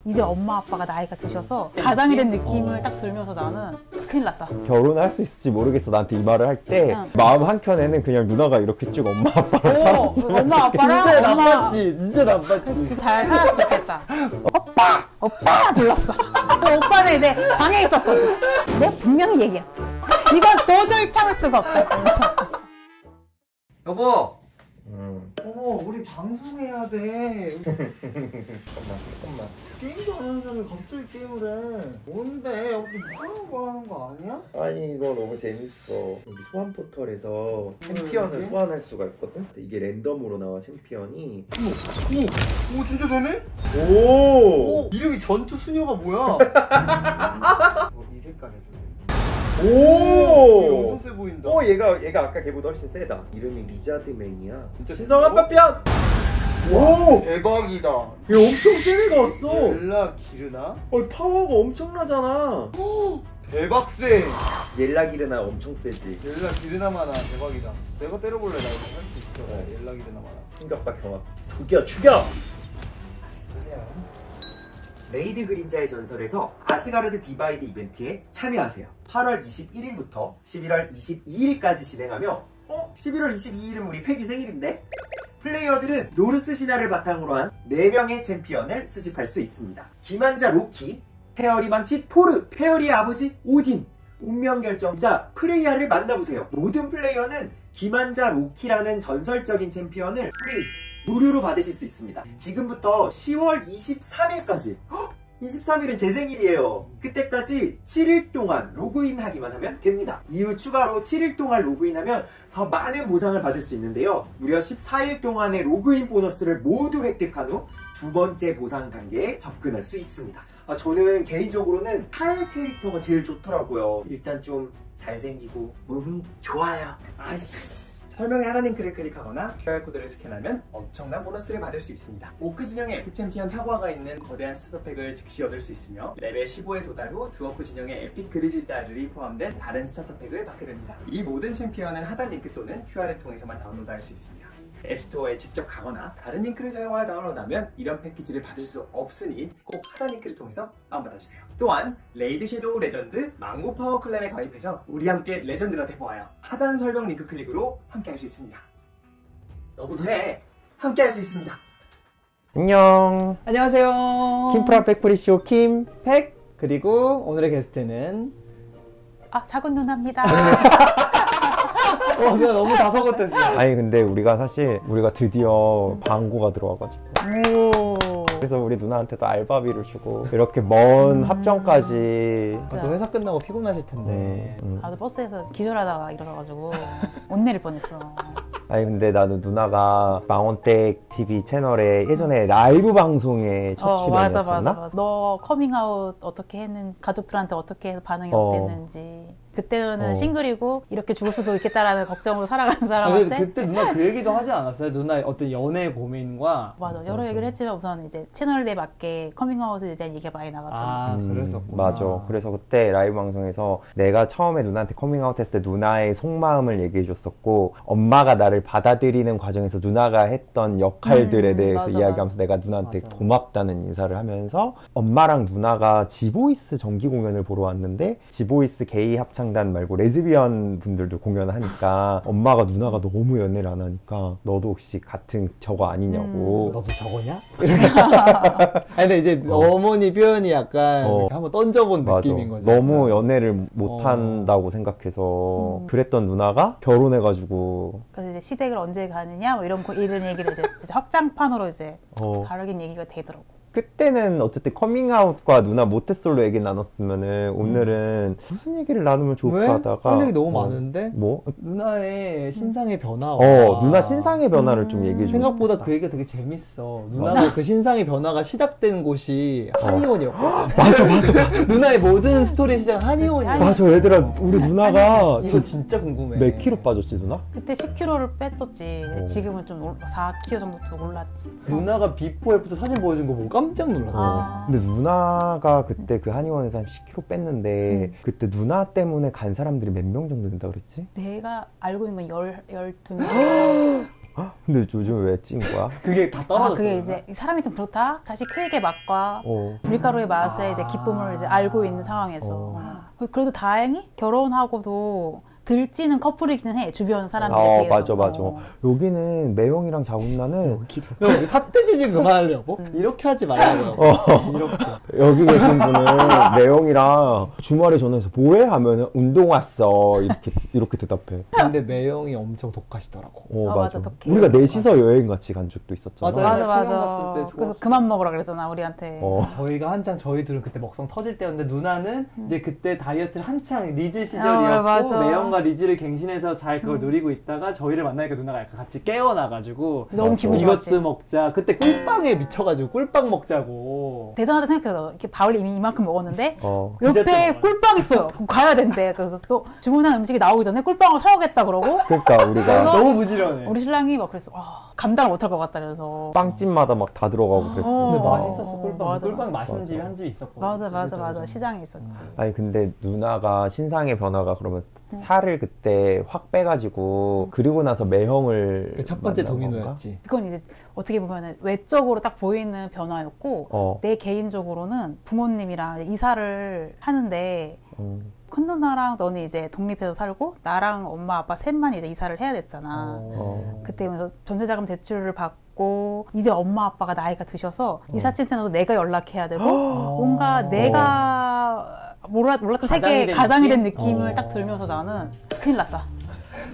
이제 엄마 아빠가 나이가 드셔서 가장이 된 느낌을 딱 들면서 나는 큰일 났다. 결혼할 수 있을지 모르겠어. 나한테 이 말을 할 때 마음 한켠에는 그냥 누나가 이렇게 쭉 엄마 아빠랑 살았어. 엄마 아빠랑 진짜 나빴지. 진짜 나빴지. 잘 살았으면 좋겠다. 오빠 불렀어. 오빠는 이제 방에 있었거든. 내가 분명히 얘기했다. 이건 도저히 참을 수가 없다. 여보! 어머, 우리 방송해야 돼. 잠깐만. 게임도 안 하는 사람이 갑자기 게임을 해. 뭔데? 어디 무서운 거 하는 거 아니야? 아니 이거 너무 재밌어. 여기 소환 포털에서 챔피언을 소환할 수가 있거든? 이게 랜덤으로 나와 챔피언이. 오, 진짜 너네? 오! 이름이 전투 수녀가 뭐야? 이 색깔 해줘. 오! 엄청 세 보인다. 얘가 아까 걔보다 훨씬 세다. 이름이 리자드맨이야. 신성한 파편! 오! 대박이다. 얘 엄청 센 애가 왔어. 옐라 기르나? 파워가 엄청나잖아. 대박 세. 옐라 기르나 엄청 세지. 옐라 기르나마나 대박이다. 내가 때려볼래. 나 이거 할 수 있어. 옐라 기르나마나. 충격과 경악. 죽여! 레이드 그림자의 전설에서 아스가르드 디바이드 이벤트에 참여하세요. 8월 21일부터 11월 22일까지 진행하며 11월 22일은 우리 패기 생일인데? 플레이어들은 노르스 신화를 바탕으로 한 4명의 챔피언을 수집할 수 있습니다. 기만자 로키, 페어리 망치 토르, 페어리의 아버지 오딘, 운명결정자 프레이야를 만나보세요. 모든 플레이어는 기만자 로키라는 전설적인 챔피언을 프리 무료로 받으실 수 있습니다. 지금부터 10월 23일까지 23일은 제 생일이에요. 그때까지 7일 동안 로그인 하기만 하면 됩니다. 이후 추가로 7일 동안 로그인하면 더 많은 보상을 받을 수 있는데요. 무려 14일 동안의 로그인 보너스를 모두 획득한 후 두 번째 보상 단계에 접근할 수 있습니다. 저는 개인적으로는 칼 캐릭터가 제일 좋더라고요. 일단 좀 잘생기고 몸이 좋아요. 설명에 하단 링크를 클릭하거나 QR코드를 스캔하면 엄청난 보너스를 받을 수 있습니다. 오크 진영의 에픽 챔피언 타과가 있는 거대한 스타터팩을 즉시 얻을 수 있으며 레벨 15에 도달 후 두어크 진영의 에픽 그리즐다들이 포함된 다른 스타터팩을 받게 됩니다. 이 모든 챔피언은 하단 링크 또는 QR을 통해서만 다운로드할 수 있습니다. 앱스토어에 직접 가거나 다른 링크를 사용하여 다운로드하면 이런 패키지를 받을 수 없으니 꼭 하단 링크를 통해서 다운받아주세요. 또한 레이드 섀도우 레전드 망고 파워 클랜에 가입해서 우리 함께 레전드가 돼보아요. 하단 설명 링크 클릭으로 함께 할 수 있습니다. 너도 돼! 함께 할 수 있습니다. 안녕. 안녕하세요. 킴프라 백프리쇼 킴. 팩 그리고 오늘의 게스트는 작은 누나입니다. 내가 너무 다소곳했어. 아니 근데 우리가 드디어 광고가 들어와가지고 그래서 우리 누나한테도 알바비를 주고 이렇게 먼 합정까지. 또 회사 끝나고 피곤하실 텐데. 나도 버스에서 기절하다가 일어나가지고 못 내릴 뻔했어. 아니 근데 나는 누나가 망원댁 TV 채널에 예전에 라이브 방송에 첫 출연했었나? 맞아. 너 커밍아웃 어떻게 했는지, 가족들한테 어떻게 해서 반응이 어땠는지. 그때는 싱글이고 이렇게 죽을 수도 있겠다라는 걱정으로 살아가는 사람한테. 그때 누나 그 얘기도 하지 않았어요? 누나의 어떤 연애 고민과. 맞아. 여러 얘기를 했지만 우선 이제 채널에 맞게 커밍아웃에 대한 얘기가 많이 나왔던 그랬었구나. 맞아. 그래서 그때 라이브 방송에서 내가 처음에 누나한테 커밍아웃 했을 때 누나의 속마음을 얘기해 줬었고, 엄마가 나를 받아들이는 과정에서 누나가 했던 역할들에 대해서 이야기하면서 내가 누나한테 고맙다는 인사를 하면서, 엄마랑 누나가 지보이스 정기 공연을 보러 왔는데 지보이스 게이 합창단 말고 레즈비언 분들도 공연을 하니까 엄마가 누나가 너무 연애를 안 하니까 너도 혹시 같은 저거 아니냐고. 너도 저거냐? 아니 근데 이제 어머니 표현이 약간 한번 던져본 느낌인 거죠. 너무 연애를 못한다고 생각해서 그랬던 누나가 결혼해가지고. 그래서 이제 시댁을 언제 가느냐 뭐 이런 얘기를 이제 확장판으로 이제 다루긴 얘기가 되더라고. 그때는 어쨌든 커밍아웃과 누나 모태솔로 얘기 나눴으면은 오늘은 무슨 얘기를 나누면 좋을까 하다가 할 얘기 너무 많은데? 뭐? 누나의 신상의 변화. 누나 신상의 변화를 좀 얘기해 줘. 생각보다 그 얘기가 되게 재밌어. 누나가 그 신상의 변화가 시작된 곳이 한의원이었거든. 맞아. 누나의 모든 스토리 시작 한의원이야. 맞아. 얘들아, 우리 누나가 이거 진짜 궁금해. 몇 킬로 빠졌지 누나? 그때 10kg를 뺐었지. 지금은 좀 4kg 정도 올랐지. 누나가 비포 애프터 사진 보여준 거 보고 깜짝 놀랐죠. 근데 누나가 그때 그 한의원에서 한 10kg 뺐는데 그때 누나 때문에 간 사람들이 몇 명 정도 된다 그랬지? 내가 알고 있는 건 12명. 근데 요즘 왜 찐 거야? 그게 다 떨어졌어요. 그게 이제 사람이 좀 그렇다. 다시 케이크의 맛과 밀가루의 맛의 이제 기쁨을 이제 알고 있는 상황에서. 그래도 다행히 결혼하고도 들찌는 커플이기는 해. 주변 사람들에 비해서. 맞아. 여기는 매형이랑 자군나는 삿대질 좀 그만하려고? 이렇게 하지 말라고. 이렇게. 여기 계신 분은 매형이랑 주말에 전화해서 뭐해? 하면은 운동 왔어. 이렇게 대답해. 근데 매형이 엄청 독하시더라고. 맞아. 독해. 우리가 넷이서 여행 같이 간 적도 있었잖아. 맞아. 그래서 그만 먹으라 그랬잖아, 우리한테. 저희가 한창 저희들은 그때 먹성 터질 때였는데 누나는 이제 그때 다이어트를 한창 리즈 시절이었고 매형과 리즈를 갱신해서 잘 그걸 누리고 있다가 저희를 만나니까 누나가 약간 같이 깨어나가지고 너무 기분 좋았지. 이것도 먹자. 그때 꿀빵에 미쳐가지고 꿀빵 먹자고. 대단하다 생각해서 이렇게 밥을 이미 이만큼 먹었는데 디저트 옆에 먹어요. 꿀빵 있어요. 가야 된대. 그래서 또 주문한 음식이 나오기 전에 꿀빵을 사오겠다 그러고 그러니까 우리가 너무 부지런해. 우리 신랑이 막 그랬어. 감당을 못할 것 같다면서. 빵집마다 막 다 들어가고 그랬어. 근데 맛있었어 꿀빵. 맞아. 꿀빵 맛있는 집이 한 집 있었거든. 맞아. 시장에 있었지. 아니 근데 누나가 신상의 변화가 그러면 살을 그때 확 빼가지고 그리고 나서 매형을 첫 번째 만난 건가? 동인호였지. 그건 이제 어떻게 보면 외적으로 딱 보이는 변화였고 내 개인적으로는 부모님이랑 이사를 하는데 큰 누나랑 너는 이제 독립해서 살고 나랑 엄마 아빠 셋만 이제 이사를 해야 됐잖아. 그때 그래서 전세자금 대출을 받고 이제 엄마 아빠가 나이가 드셔서 이삿짐센터도 내가 연락해야 되고 뭔가 내가 몰랐던 세계의 가장이 된 느낌을 딱 들면서 나는 큰일 났다.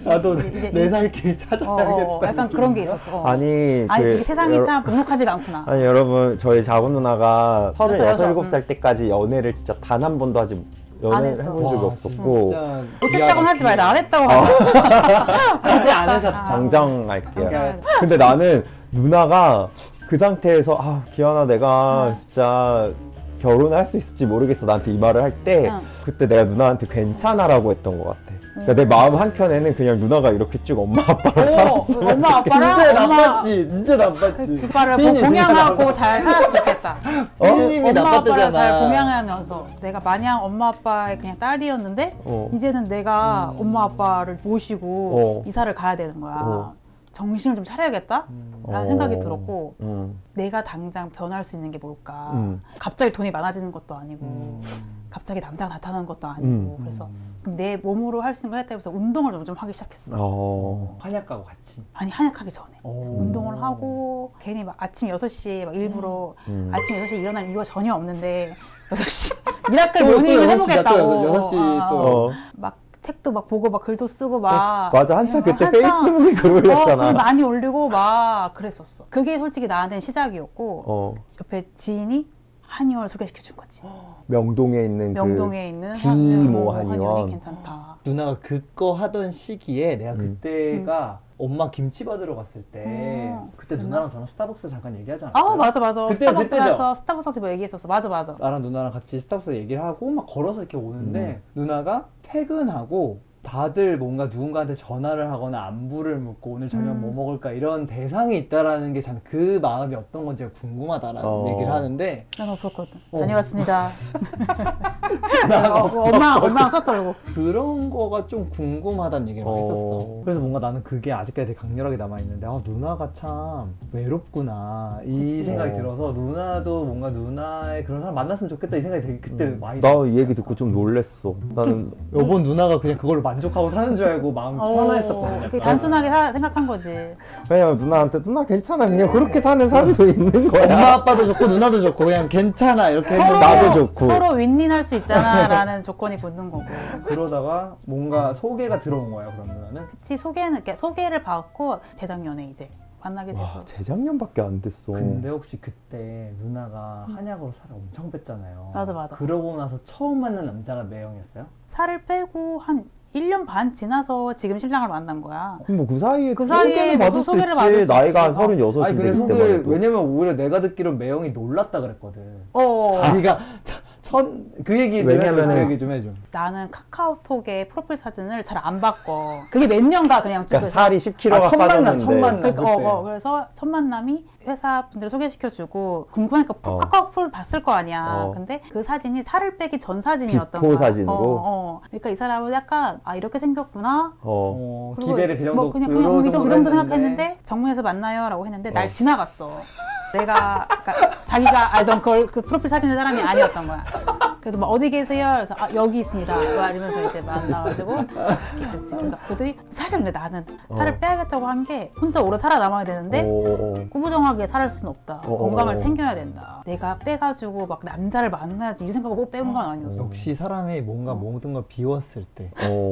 나도 내 살 길 찾아야겠다. 약간 그런 게 있었어. 아니 이 세상이 참 녹록하지가 않구나. 아니 여러분 저희 자분 누나가 36, 7살 때까지 연애를 진짜 단 한 번도 연애를 해본 적이 없었고 못했다고 하지 말라. 안 했다고 하지 않으셨죠. 정정할게요. 근데 나는 누나가 그 상태에서 기현아 내가 진짜 결혼할 수 있을지 모르겠어 나한테 이 말을 할 때 그때 내가 누나한테 괜찮아라고 했던 것 같아. 그러니까 내 마음 한켠에는 그냥 누나가 이렇게 쭉 엄마 아빠랑 살았으면 엄마 아빠랑 진짜 나빴지. 진짜 나빴지. 그거를 봉양하고 잘 살았으면 좋겠다. 피디님이 엄마 아빠를 나빴대잖아. 잘 봉양하면서 내가 마냥 엄마 아빠의 그냥 딸이었는데 이제는 내가 엄마 아빠를 모시고 이사를 가야 되는 거야. 정신을 좀 차려야겠다? 라는 생각이 들었고 내가 당장 변할 수 있는 게 뭘까? 갑자기 돈이 많아지는 것도 아니고 갑자기 남자가 나타나는 것도 아니고 그래서 그럼 내 몸으로 할 수 있는 걸 했다 해서 운동을 좀 하기 시작했어. 한약하고 같이? 아니 한약하기 전에 운동을 하고 괜히 막 아침 6시에 막 일부러 아침 6시에 일어날 이유가 전혀 없는데 6시 미라클 모닝을 해보겠다고 6시 또 막 책도 막 보고 막 글도 쓰고 막 맞아 한참 그때 페이스북에 글 올렸잖아. 글 많이 올리고 막 그랬었어. 그게 솔직히 나한테는 시작이었고 옆에 지인이 한의원을 소개시켜 준 거지. 명동에 있는 한의원이 한의원 괜찮다. 누나가 그거 하던 시기에 내가 그때가 엄마 김치 받으러 갔을 때 그때 누나랑 저랑 스타벅스 잠깐 얘기하지 않았어요? 맞아. 스타벅스 그때죠? 가서 스타벅스 뭐 얘기했었어. 맞아. 나랑 누나랑 같이 스타벅스 얘기를 하고 막 걸어서 이렇게 오는데 누나가 퇴근하고 다들 뭔가 누군가한테 전화를 하거나 안부를 묻고 오늘 저녁 뭐 먹을까 이런 대상이 있다라는 게 전 그 마음이 어떤 건지 궁금하다라는 얘기를 하는데 난 없었거든. 다녀왔습니다. 엄마랑 서떨고 그런 거가 좀 궁금하다는 얘기를 막 했었어. 그래서 뭔가 나는 그게 아직까지 되게 강렬하게 남아있는데 누나가 참 외롭구나 이 생각이 들어서 누나도 뭔가 누나의 그런 사람 만났으면 좋겠다 이 생각이 되게 그때 많이 나 이 얘기 듣고 좀 놀랬어. 나는 여본 누나가 그냥 그걸로 만족하고 사는 줄 알고 마음이 편안했었거든. 그게 단순하게 생각한 거지. 왜냐면 누나한테 누나 괜찮아 그냥 그렇게 사는 사람도 있는 거야. 엄마 아빠도 좋고 누나도 좋고 그냥 괜찮아 이렇게 나도 좋고 서로 윈윈할 수 있잖아 라는 조건이 붙는 거고. 그러다가 뭔가 소개가 들어온 거야 그럼 누나는? 그치 소개를 받고 재작년에 이제 만나게 돼서. 재작년밖에 안 됐어. 근데 혹시 그때 누나가 한약으로 살을 엄청 뺐잖아요. 맞아. 그러고 나서 처음 만난 남자가 매형이었어요? 살을 빼고 한 1년 반 지나서 지금 신랑을 만난 거야. 그럼 그 사이에 소개를 받을 수 있지. 나이가 한 36인데 아니 근데 왜냐면 오히려 내가 듣기로 매형이 놀랐다 그랬거든. 자기가 그 얘기 좀 왜냐면은 그 얘기 좀 해줘. 나는 카카오톡에 프로필 사진을 잘 안 바꿔. 그게 몇 년가 그냥 쭉 그러니까 해서. 살이 10kg가 첫 만남, 빠졌는데. 첫 만남. 그러니까 그때. 그래서 첫 만남이 회사 분들 소개시켜주고 궁금하니까 카카오 프로필 봤을 거 아니야. 근데 그 사진이 살을 빼기 전 사진이었던 비포 거야. 사진으로? 그러니까 이 사람은 약간 이렇게 생겼구나. 그리고 기대를 그 정도, 그냥 요 이 정도 했는데. 생각했는데 정문에서 만나요라고 했는데 날 지나갔어. 내가 그러니까 자기가 알던 그 프로필 사진의 사람이 아니었던 거야. 그래서 막 어디 계세요? 그래서 여기 있습니다. 이러면서 이제 만나가지고 이렇게 됐지. 그래서 그들이 사실 근데 나는 살을 빼야겠다고 한 게 혼자 오래 살아남아야 되는데 꾸부정하게 살을 수는 없다. 건강을 챙겨야 된다. 내가 빼가지고 막 남자를 만나야지 이 생각을 빼온 건 아니었어. 역시 사람이 뭔가 모든 걸 비웠을 때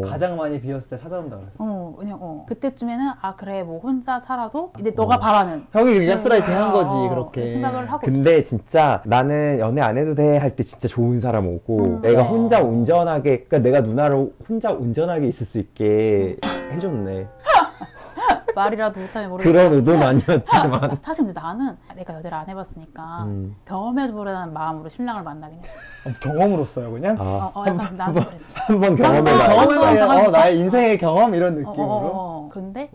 가장 많이 비웠을 때 찾아온다 그랬어. 그냥 그때쯤에는 그래 뭐 혼자 살아도 이제 너가 바라는 형이 가스라이팅 한 거지 그렇게 생각을 하고 근데 진짜 나는 연애 안 해도 돼 할 때 진짜 좋은 사람 오고 내가 혼자 운전하게 그러니까 내가 누나를 혼자 운전하게 있을 수 있게 해줬네. 말이라도 못하면 모르겠어. 그런 의도는 아니었지만 사실 근데 나는 내가 여자를 안 해봤으니까 경험해보려는 마음으로 신랑을 만나긴 했어. 경험으로써요 그냥? 약간 나도 그랬어. 한번 경험해봐. 경험해봐야 나의 인생의 경험 이런 느낌으로. 그런데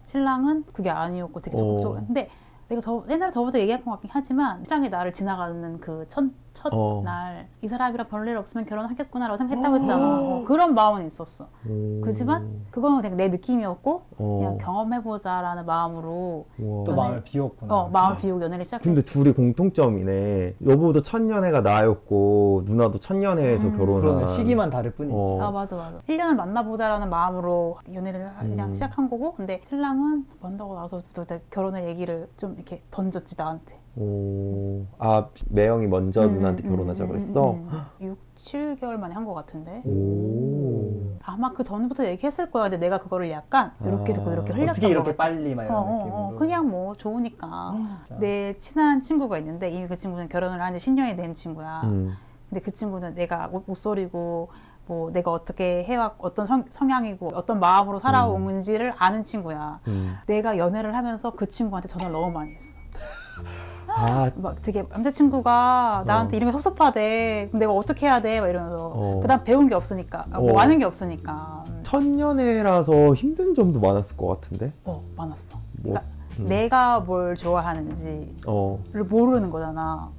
신랑은 그게 아니었고 되게 적극적으로. 근데 내가 옛날에 저번에 얘기한 것 같긴 하지만 신랑이 나를 지나가는 그 첫날 이 사람이랑 별일 없으면 결혼하겠구나라고 생각했다고 했잖아. 그런 마음은 있었어. 그렇지만 그거는 그냥 내 느낌이었고 그냥 경험해보자라는 마음으로 또 마음을 비웠구나. 마음을 비우고 연애를 시작했지. 근데 둘이 공통점이네. 여보도 첫연애가 나였고 누나도 첫연애에서 결혼한 시기만 다를 뿐이지. 맞아. 1년을 만나보자라는 마음으로 연애를 그냥 시작한 거고 근데 신랑은 만나고 나서 또 결혼의 얘기를 좀 이렇게 던졌지 나한테. 매형이 먼저 누나한테 결혼하자 그랬어? 6, 7개월 만에 한 것 같은데. 아마 그 전부터 얘기했을 거야. 근데 내가 그거를 약간 이렇게 듣고 이렇게 흘렸던 어떻게 이렇게 것 같아. 빨리 막 이런 느낌으로. 그냥 뭐 좋으니까. 내 친한 친구가 있는데 이미 그 친구는 결혼을 한 지 10년이 된 친구야. 근데 그 친구는 내가 목소리고 뭐 내가 어떻게 어떤 성향이고 어떤 마음으로 살아오는지를 아는 친구야. 내가 연애를 하면서 그 친구한테 전화를 너무 많이 했어. 막 되게 남자친구가 나한테 이런 게 섭섭하대. 그럼 내가 어떻게 해야 돼? 막 이러면서 그다음 배운 게 없으니까 뭐 아는 게 없으니까. 첫연애라서 힘든 점도 많았을 것 같은데? 많았어. 그러니까 내가 뭘 좋아하는지를 모르는 거잖아.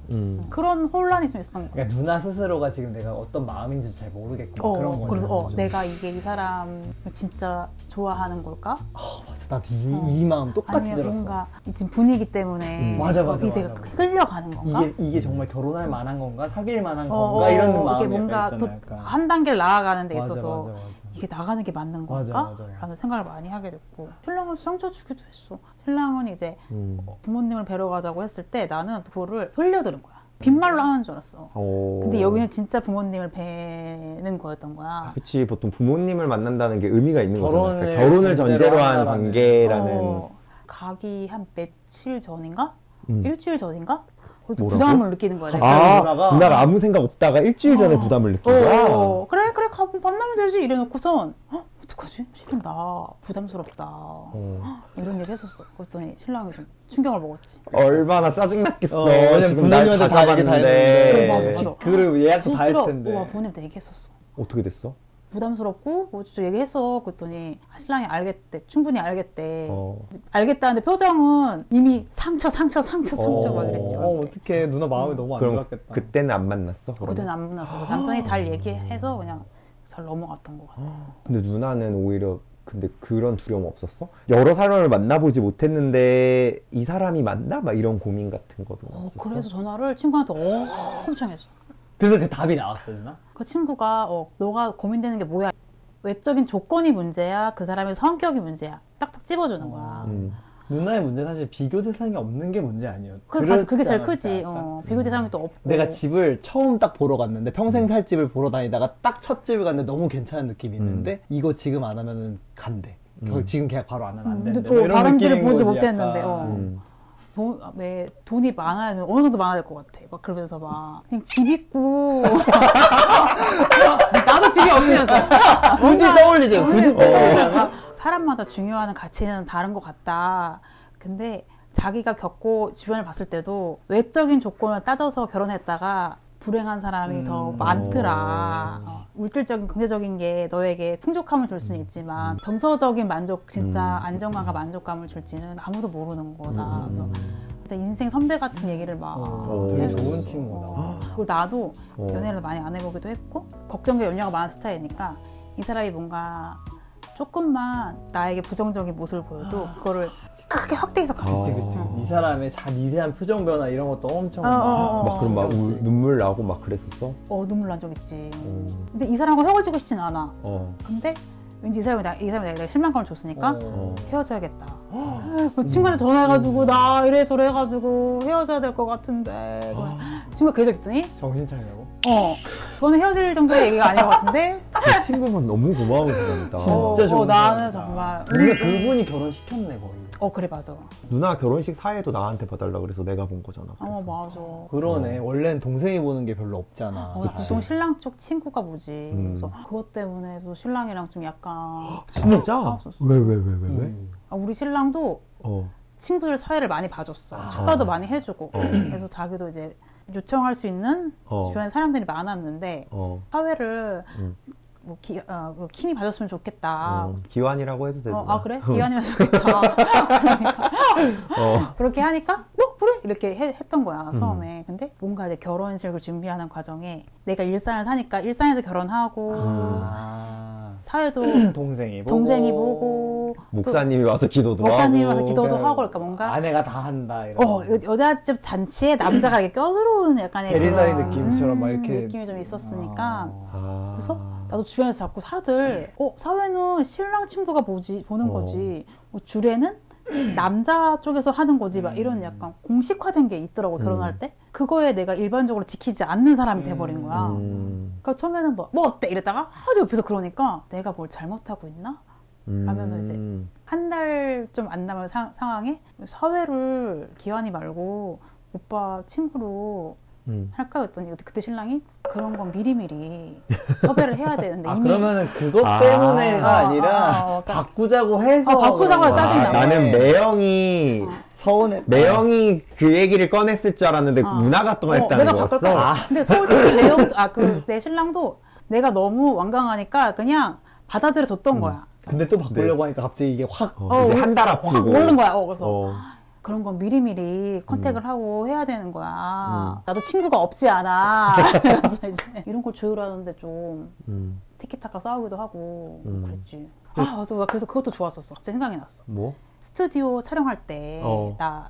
그런 혼란이 좀 있었던 거야. 그러니까 누나 스스로가 지금 내가 어떤 마음인지 잘 모르겠구나. 그런 거죠. 그리고 내가 이 사람을 진짜 좋아하는 걸까? 맞아. 나도 이 마음 똑같이 아니면 들었어. 뭔가 지금 분위기 때문에 맞아. 내가 끌려가는 건가? 이게 정말 결혼할 만한 건가? 사귈 만한 건가? 이런 마음이 이게 뭔가 있잖아요. 한 단계를 나아가는 데 있어서 맞아. 이게 나가는 게 맞는 건가? 맞아. 라는 생각을 많이 하게 됐고 신랑은 상처 주기도 했어. 신랑은 이제 부모님을 뵈러 가자고 했을 때 나는 그거를 돌려들은 거야. 빈말로 하는 줄 알았어. 근데 여기는 진짜 부모님을 뵈는 거였던 거야. 그치, 보통 부모님을 만난다는 게 의미가 있는 거잖아. 결혼을 결혼을 전제로 한 관계라는. 가기 한 며칠 전인가? 일주일 전인가? 뭐라고? 부담을 느끼는 거야. 내가. 누나가 아무 생각 없다가 일주일 전에 부담을 느낀 거야? 그래 만나면 되지 이래놓고선 어떡하지? 싫은다. 부담스럽다. 이런 얘기 했었어. 그랬더니 신랑이 좀 충격을 먹었지. 얼마나 짜증났겠어. 지금 부모님한테 다 얘기했는데. 맞아. 그리고 예약도 다 했을 텐데. 부모님한테 얘기했었어. 어떻게 됐어? 부담스럽고 뭐 진짜 얘기했어. 그랬더니 신랑이 알겠대. 충분히 알겠대. 알겠다는데 표정은 이미 상처 막 이랬지. 어떡해. 누나 마음이 너무 안 좋았겠다. 그때는 안 만났어? 그때는 안 만났어. 남편이 잘 얘기해서 그냥 잘 넘어갔던 것 같아. 근데 누나는 오히려 근데 그런 두려움 없었어? 여러 사람을 만나보지 못했는데 이 사람이 맞나? 막 이런 고민 같은 것도 없었어? 그래서 전화를 친구한테 엄청 했어. 그래서 그 답이 나왔어, 누나? 그 친구가 너가 고민되는 게 뭐야? 외적인 조건이 문제야? 그 사람의 성격이 문제야? 딱딱 찝어주는 거야. 누나의 문제는 사실 비교 대상이 없는 게 문제 아니었어. 그게 제일 크지. 비교 대상이 또 없고. 내가 집을 처음 딱 보러 갔는데 평생 살 집을 보러 다니다가 딱 첫 집을 갔는데 너무 괜찮은 느낌이 있는데 이거 지금 안 하면은 간대. 지금 계약 바로 안 하면 안 된대. 근데 또 다른 집을 보지 거지, 못했는데 약간. 돈이 많아야 어느 정도 많아야 될 것 같아. 막 그러면서 막 그냥 집 있고 나도 집이 없으면서 굳이 떠올리지. 굳이 떠올리잖아. 사람마다 중요한 가치는 다른 것 같다. 근데 자기가 겪고 주변을 봤을 때도 외적인 조건을 따져서 결혼했다가 불행한 사람이 더 많더라. 물질적인 경제적인 게 너에게 풍족함을 줄 수는 있지만 정서적인 만족, 진짜 안정감과 만족감을 줄지는 아무도 모르는 거다. 그래서 진짜 인생 선배 같은 얘기를 막 되게 해주고. 좋은 친구다. 그리고 나도 연애를 많이 안 해보기도 했고 걱정과 염려가 많은 스타일이니까 이 사람이 뭔가 조금만 나에게 부정적인 모습을 보여도 그거를 크게 확대해서 가르쳐. 그치. 이 사람의 미세한 표정 변화 이런 것도 엄청 막 그럼 막 그렇지. 눈물 나고 막 그랬었어? 눈물 난 적 있지. 근데 이 사람과 헤어지고 싶진 않아. 근데 왠지 이 사람이 내가 실망감을 줬으니까 헤어져야겠다. 친구한테 전화해가지고 나 이래 저래 해가지고 헤어져야 될 것 같은데 친구가 그 얘기를 했더니 정신 차리라고? 그거는 헤어질 정도의 얘기가 아닌 것 같은데 그 친구분 너무 고마운 사람이다. 진짜 좋은 나는 사람이다. 정말 근데 그분이 결혼시켰네 거의. 그래 맞아. 누나 결혼식 사회도 나한테 봐달라 그래서 내가 본 거잖아. 그래서. 맞아. 그러네. 원래는 동생이 보는 게 별로 없잖아. 보통 신랑 쪽 친구가 보지. 그래서 그것 때문에 또 신랑이랑 좀 약간 진짜? 싸웠었어. 왜? 우리 신랑도 친구들 사회를 많이 봐줬어. 축가도 많이 해주고. 그래서 자기도 이제 요청할 수 있는 주변에 사람들이 많았는데 사회를 뭐 킴이 봐줬으면 좋겠다. 기완이라고 해도 되지. 그래? 기완이면 좋겠다. 그러니까 그렇게 하니까 그래? 이렇게 했던 거야 처음에. 근데 뭔가 이제 결혼식을 준비하는 과정에 내가 일산을 사니까 일산에서 결혼하고 사회도 동생이 보고 목사님이 와서 기도도 목사님이 하고. 와서 기도도 하고 그러니까 뭔가 아내가 다 한다 이런. 여자집 잔치에 남자가 이렇게 껴들어오는 약간의 대리사의 그런, 느낌처럼 막 이렇게 느낌이 좀 있었으니까 그래서 나도 주변에서 자꾸 사회는 신랑 친구가 보는 거지 주례는 남자 쪽에서 하는 거지 막 이런 약간 공식화된 게 있더라고 결혼할 때 그거에 내가 일반적으로 지키지 않는 사람이 돼버린 거야. 그러니까 처음에는 뭐 어때 이랬다가 옆에서 그러니까 내가 뭘 잘못하고 있나? 하면서 이제 한 달 좀 안 남은 상황에 사회를 기완이 말고 오빠 친구로 할까 했더니 그때 신랑이 그런 건 미리미리 섭외를 해야 되는데 이미 그러면은 그것 때문에가 아니라 바꾸자고 해서 바꾸자고 해서 짜증나. 나는 매형이 서운해. 매형이 그 얘기를 꺼냈을 줄 알았는데 누나가 꺼냈다는 내가 거였어. 바꿀 거야. 근데 솔직히 내 신랑도 내가 너무 완강하니까 그냥 받아들여 줬던 거야. 근데 또 바꾸려고 하니까 갑자기 이게 확 이제 한 달 앞두고 확 오른 거야. 그래서 그런 건 미리미리 컨택을 하고 해야 되는 거야. 나도 친구가 없지 않아. 그래서 이제 이런 걸 조율하는데 좀 티키타카 싸우기도 하고 그랬지. 그래서 그것도 좋았었어. 갑자기 생각이 났어. 뭐? 스튜디오 촬영할 때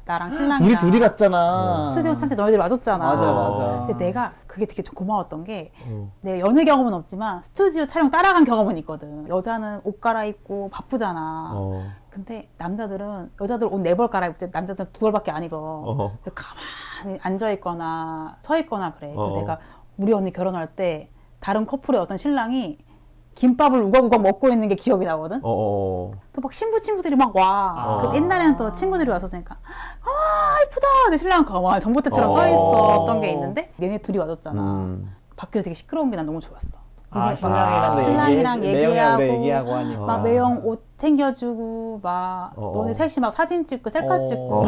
나랑 신랑이랑 우리 둘이 갔잖아. 스튜디오 촬영할 때 너희들 와줬잖아. 맞아. 근데 내가 그게 되게 좀 고마웠던 게 내가 연애 경험은 없지만 스튜디오 촬영 따라간 경험은 있거든. 여자는 옷 갈아입고 바쁘잖아. 근데 여자들 옷 4벌 갈아입을 때 남자들은 2벌밖에 안 입어. 가만히 앉아있거나 서있거나 그래. 그래서 내가 우리 언니 결혼할 때 다른 커플의 어떤 신랑이 김밥을 우걱우걱 먹고 있는 게 기억이 나거든. 또 막 친구들이 막 와. 옛날에는 또 친구들이 왔었으니까 이쁘다. 근데 신랑은 가만히 전봇대처럼 서 있었던 게 있는데 얘네 둘이 와줬잖아. 밖에서 되게 시끄러운 게 난 너무 좋았어. 신랑이랑 얘기하고 하니까 막 매형 옷 챙겨주고 막 너네 셋이 막 사진 찍고 셀카 찍고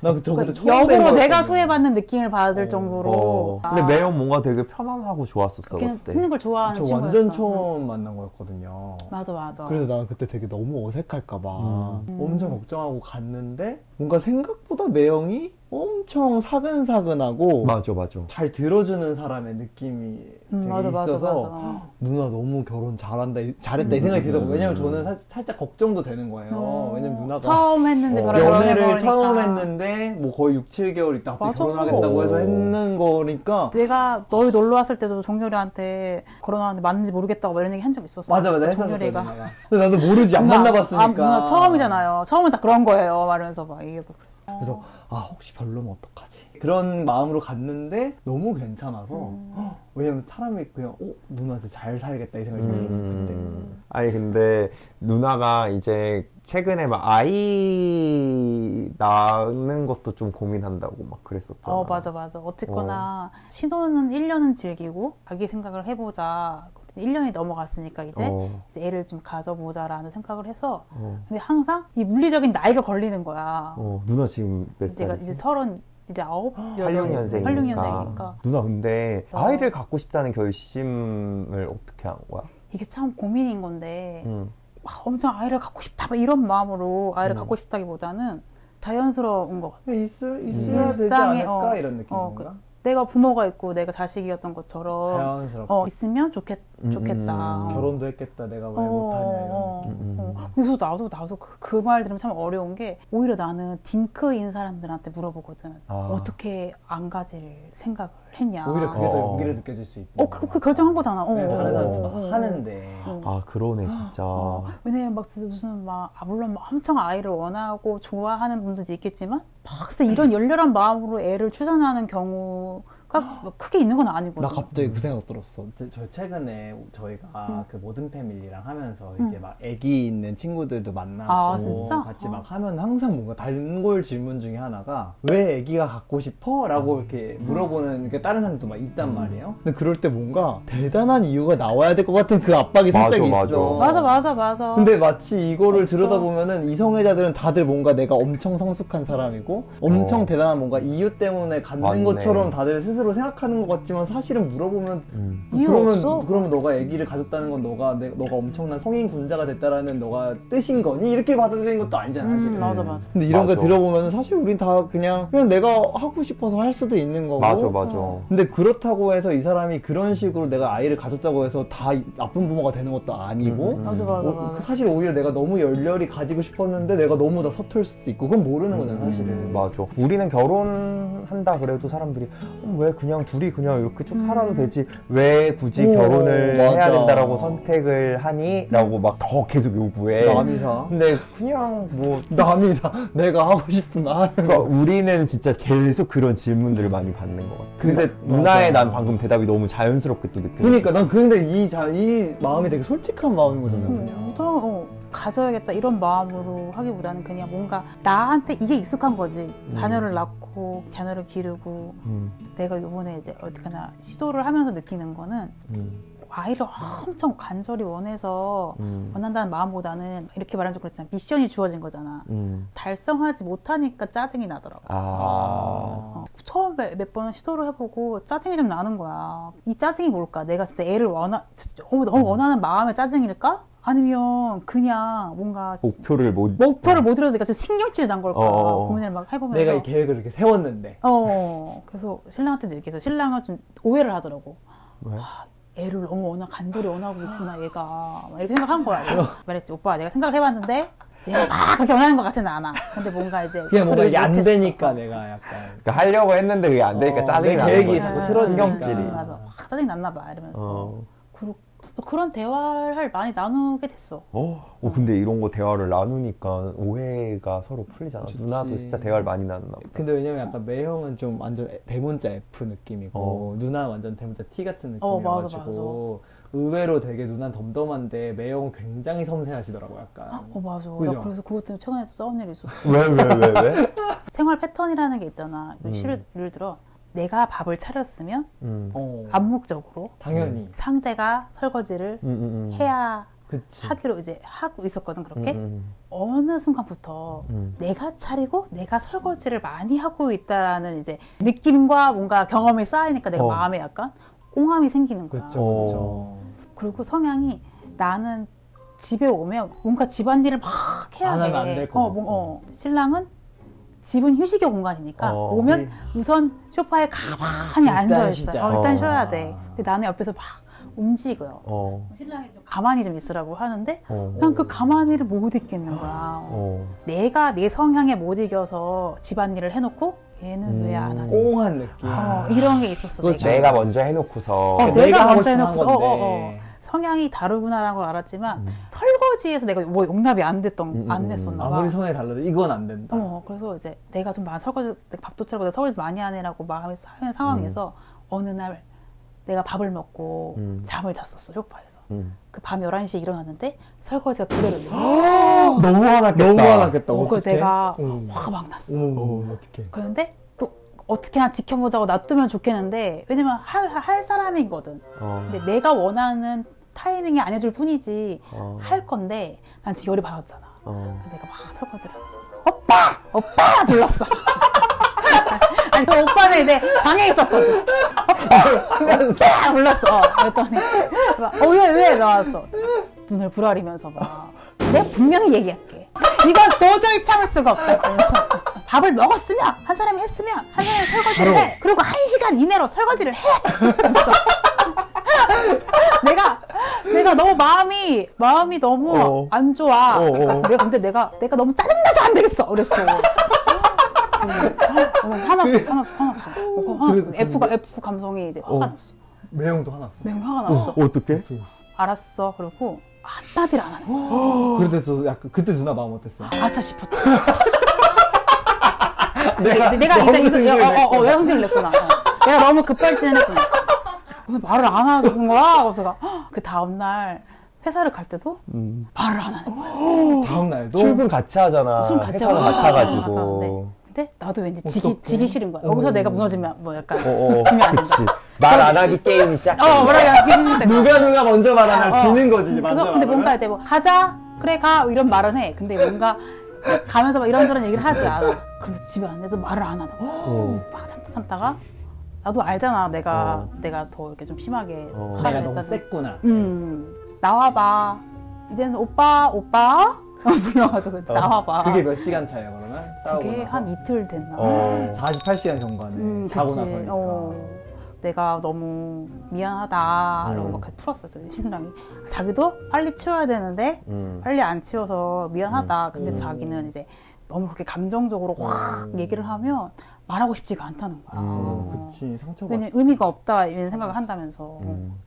나 그때 처음 역으로 내가 소외받는 느낌을 받을 정도로 근데 매형 뭔가 되게 편안하고 좋았었어 그때. 듣는 걸 좋아하는 저 친구였어. 완전 처음 만난 거였거든요. 맞아. 그래서 난 그때 되게 너무 어색할까봐 엄청 걱정하고 갔는데 뭔가 생각보다 매형이 엄청 사근사근하고 맞아. 잘 들어주는 사람의 느낌이 되게 있어서 누나 너무 결혼 잘했다 이 생각이 들더라고요. 왜냐면 저는 살짝 걱정도 되는 거예요. 왜냐면 누나가 처음 했는데 연애를 처음 했는데 뭐 거의 6, 7개월 있다 갑자기 결혼하겠다고 해서 했는 거니까 내가 너희 놀러 왔을 때도 종렬이한테 결혼하는데 맞는지 모르겠다고 이런 얘기 한 적 있었어. 맞아 종렬이가. 근데 나도 모르지 안 만나봤으니까. 누나 처음이잖아요. 처음엔 다 그런 거예요. 말하면서 막 얘기하고 그랬어. 그래서 혹시 별로면 어떡하지? 그런 마음으로 갔는데 너무 괜찮아서 왜냐면 사람이 그냥 누나한테 잘 살겠다 이 생각이 좀 들었어 그때. 아니 근데 누나가 이제 최근에 막 아이 낳는 것도 좀 고민한다고 막 그랬었잖아. 맞아. 어쨌거나 신혼은 1년은 즐기고 아기 생각을 해보자. 1년이 넘어갔으니까 이제 애를 좀 가져보자라는 생각을 해서 근데 항상 이 물리적인 나이가 걸리는 거야. 누나 지금 몇 살이지? 내가 이제 37 이제 9, 86년생이니까. 누나 근데 아이를 갖고 싶다는 결심을 어떻게 한 거야? 이게 참 고민인 건데 엄청 아이를 갖고 싶다 이런 마음으로 아이를 갖고 싶다기보다는 자연스러운 것 같아. 있어야 되지 않을까 이런 느낌인가? 내가 부모가 있고 내가 자식이었던 것처럼 자연스럽게 있으면 좋겠다. 결혼도 했겠다. 내가 왜 못하냐. 그래서 나도 그 말 들으면 참 어려운 게 오히려 나는 딩크인 사람들한테 물어보거든. 어떻게 안 가질 생각을 했냐. 오히려 그게 더 용기를 느껴질 수 있고. 그 결정한 거잖아. 다른 사람도 하는데. 그러네 진짜. 왜냐면 막 무슨 물론 엄청 아이를 원하고 좋아하는 분들도 있겠지만 막상 이런 열렬한 마음으로 애를 출산하는 경우가 크게 있는 건 아니거든. 나 갑자기 그 생각 들었어. 저 최근에 저희가 그 모든 패밀리랑 하면서 이제 막 애기 있는 친구들도 만나고 같이 막 하면 항상 뭔가 단골 질문 중에 하나가 왜 애기가 갖고 싶어? 라고 이렇게 물어보는 게 다른 사람도 막 있단 말이에요. 근데 그럴 때 뭔가 대단한 이유가 나와야 될 것 같은 그 압박이 살짝 있어. 맞아. 근데 마치 이거를 들여다보면은 이성애자들은 다들 뭔가 내가 엄청 성숙한 사람이고 엄청 대단한 뭔가 이유 때문에 갖는 것처럼 다들 스스로 생각하는 것 같지만 사실은 물어보면 그러면 너가 아기를 가졌다는 건 너가 엄청난 성인 군자가 됐다라는 너가 뜻인 거니? 이렇게 받아들이는 것도 아니잖아 사실은. 맞아. 근데 이런 거 들어보면 사실 우린 다 그냥 내가 하고 싶어서 할 수도 있는 거고. 맞아. 근데 그렇다고 해서 이 사람이 그런 식으로 내가 아이를 가졌다고 해서 다 나쁜 부모가 되는 것도 아니고. 맞아. 사실 오히려 내가 너무 열렬히 가지고 싶었는데 내가 너무 다 서툴 수도 있고 그건 모르는 거잖아 사실은. 맞아. 우리는 결혼한다 그래도 사람들이 왜 그냥 둘이 그냥 이렇게 쭉 살아도 되지 왜 굳이 결혼을 해야 된다라고 선택을 하니? 라고 막 더 계속 요구해. 남이사. 근데 그냥 남이사 내가 하고 싶으면 하는 거. 우리는 진짜 계속 그런 질문들을 많이 받는 것 같아. 근데 누나의 난 방금 대답이 너무 자연스럽게 또 느껴졌어. 그러니까 난 근데 이 마음이 되게 솔직한 마음인 거잖아 그냥. 가져야겠다 이런 마음으로 하기보다는 그냥 뭔가 나한테 이게 익숙한 거지. 자녀를 낳고 자녀를 기르고 내가 이번에 이제 어떻게나 시도를 하면서 느끼는 거는 아이를 엄청 간절히 원한다는 마음보다는 이렇게 말하면 좀 그렇지만 미션이 주어진 거잖아. 달성하지 못하니까 짜증이 나더라고. 처음에 몇 번 시도를 해보고 짜증이 좀 나는 거야. 이 짜증이 뭘까? 내가 진짜 애를 너무 원하는 마음의 짜증일까? 아니면 그냥 뭔가 목표를 못 이뤄서 지금 신경질이 난 걸까 고민을 막 해보면서 내가 이 계획을 이렇게 세웠는데 그래서 신랑한테도 얘기해서 신랑은 좀 오해를 하더라고. 왜? 애를 너무 간절히 원하고 있구나 얘가 막 이렇게 생각한 거야. 말했지 오빠 내가 생각을 해봤는데 내가 막 그렇게 원하는 것 같지는 않아. 근데 뭔가 이제 그냥 뭔가 이게 안 되니까 내가 약간 그러니까 하려고 했는데 그게 안 되니까 짜증이 나는 계획이 거야. 자꾸 틀어지니까. 신경질이. 맞아. 짜증이 났나 봐 이러면서. 그런 대화를 많이 나누게 됐어. 근데 이런 거 대화를 나누니까 오해가 서로 풀리잖아. 좋지. 누나도 진짜 대화를 많이 나눴나 보다. 근데 왜냐면 약간 매형은 좀 완전 대문자 F 느낌이고 누나 완전 대문자 T 같은 느낌이어가지고 의외로 되게 누나는 dom덤한데 매형은 굉장히 섬세하시더라고 약간. 맞아. 그죠? 나 그래서 그것 때문에 최근에 또 싸운 일이 있었어. 왜? 생활 패턴이라는 게 있잖아. 예를 들어 내가 밥을 차렸으면 암묵적으로 당연히 상대가 설거지를 해야 그치. 하기로 이제 하고 있었거든. 그렇게 어느 순간부터 내가 차리고 내가 설거지를 많이 하고 있다라는 이제 느낌과 뭔가 경험이 쌓이니까 내가 마음에 약간 옹함이 생기는 거야. 그쵸. 그리고 성향이 나는 집에 오면 뭔가 집안일을 막 해야 안 돼. 하면 안 될 것 같고. 신랑은 집은 휴식의 공간이니까 오면 우선 소파에 가만히 앉아있어요. 일단 쉬어야 돼. 근데 나는 옆에서 막 움직여요. 신랑이 좀 가만히 좀 있으라고 하는데 난 그 가만히를 못 있겠는 거야. 내가 내 성향에 못 이겨서 집안일을 해놓고 얘는 왜 안 하지? 옹한 느낌. 이런 게 있었어. 내가 먼저 해놓고서 내가 하고 먼저 싶은 해놓고 성향이 다르구나라는 걸 알았지만 설거지에서 내가 뭐 용납이 안 됐었나 봐. 아무리 성향이 달라도 이건 안 된다. 그래서 이제 내가 좀 설거지 밥도 차리고 내가 설거지 많이 하느라고 마음이 쌓이는 상황에서 어느 날 내가 밥을 먹고 잠을 잤었어 소파에서. 그 밤 11시에 일어났는데 설거지가 그대로 너무 화났겠다. 그래서 내가 화가 막 났어. 어떡해. 그런데 또 어떻게나 지켜보자고 놔두면 좋겠는데 왜냐면 할 사람이거든. 근데 내가 원하는 타이밍이 안 해줄 뿐이지 할 건데 난 지금 열이 받았잖아. 그래서 내가 막 설거지를 하면서 오빠 불렀어. 그 오빠는 이제 방에 있었거든. 불렀어. 그랬더니 왜 나왔어? 눈을 부라리면서 막 내가 분명히 얘기할게. 이건 도저히 참을 수가 없다. 그래서 밥을 먹었으면 한 사람이 했으면 한 사람이 설거지를 해. 그리고 1시간 이내로 설거지를 해. 내가 너무 마음이 너무 안 좋아. 근데 내가 너무 짜증나서 안 되겠어. 그랬어. 화났어. F 감성이 이제 화가 났어. 매형도 화났어. 매형 화가 났어. 어떡해? 알았어. 그리고 한마디를 안 하는 거야. 그래도 약간 그때 누나 마음 어땠어? 아차 싶었지. 내가 외형질을 냈구나. 내가 너무 급발진했구나. 왜 말을 안 하는 거야? 그래서 그 다음날 회사를 갈 때도 말을 안 하는 거야. 다음날도? 출근 같이 하잖아. 출근 같이 회사가 하잖아. 같아가지고. 근데 나도 왠지 지기 싫은 거야. 여기서 내가 무너지면 뭐 약간 지면 안 된다. 말 안 하기 게임이 시작된다. 누가 먼저 말하나 지는 거지. 근데 뭔가 이제 뭐 가자 그래 가 이런 말은 해. 근데 뭔가 가면서 막 이런저런 얘기를 하지 않아. 그런데 집에 왔는데도 말을 안 하는 거야. 막 참다가 나도 알잖아. 내가 더 이렇게 좀 심하게 내가 너무 셌구나. 나와봐. 이제는 오빠 불러가지고 나와봐. 그게 몇 시간 차이야 그러면? 싸우고 그게 나서? 한 이틀 됐나? 48시간 경과네. 자고 나서니까. 내가 너무 미안하다 이러고 막 풀었어. 신랑이 자기도 빨리 치워야 되는데 빨리 안 치워서 미안하다. 근데 자기는 이제 너무 그렇게 감정적으로 확 얘기를 하면 말하고 싶지가 않다는 거야. 그치, 상처받지. 왜냐면 의미가 없다 이런 생각을 한다면서.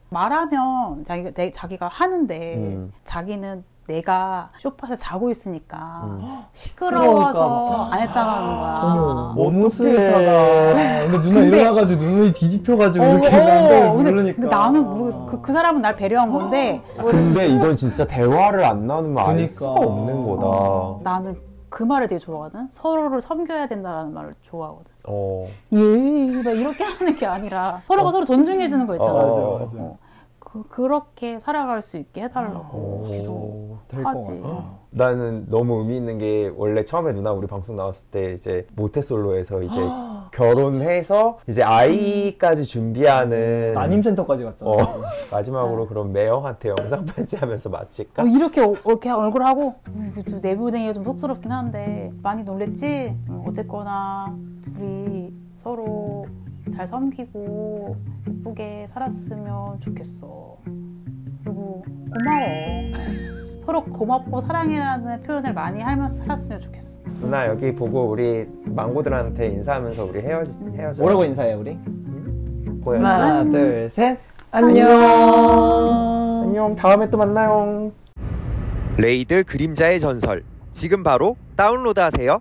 말하면 자기가 하는데 자기는 내가 소파에서 자고 있으니까 시끄러워서 안 했다는 거야. 너무 스윗하다. 근데 누나 일어나가지고 눈이 뒤집혀가지고 이렇게 남자를 부르니까. 근데 나는 그 사람은 날 배려한 건데. 근데 이건 진짜 대화를 안 나누면 알 수가 없는 거다. 나는 그 말을 되게 좋아하거든. 서로를 섬겨야 된다는 말을 좋아하거든. 막 이렇게 하는 게 아니라 서로가 서로 존중해 주는 거 있잖아. 맞아. 그렇게 살아갈 수 있게 해달라고 기도하지. 나는 너무 의미 있는 게 원래 처음에 누나 우리 방송 나왔을 때 이제 모태솔로에서 이제 결혼해서 이제 아이까지 준비하는 난임센터까지 갔잖아. 마지막으로 그럼 매형한테 영상 편지하면서 마칠까? 이렇게 얼굴 하고 내부댕이가 좀 속스럽긴 한데 많이 놀랬지? 어쨌거나 둘이 서로 잘 섬기고 예쁘게 살았으면 좋겠어. 그리고 고마워. 서로 고맙고 사랑이라는 표현을 많이 하면서 살았으면 좋겠어. 누나 여기 보고 우리 망고들한테 인사하면서 우리 헤어져. 뭐라고 인사해 우리? 하나 둘 셋. 안녕. 안녕. 다음에 또 만나요. 레이드 그림자의 전설 지금 바로 다운로드하세요.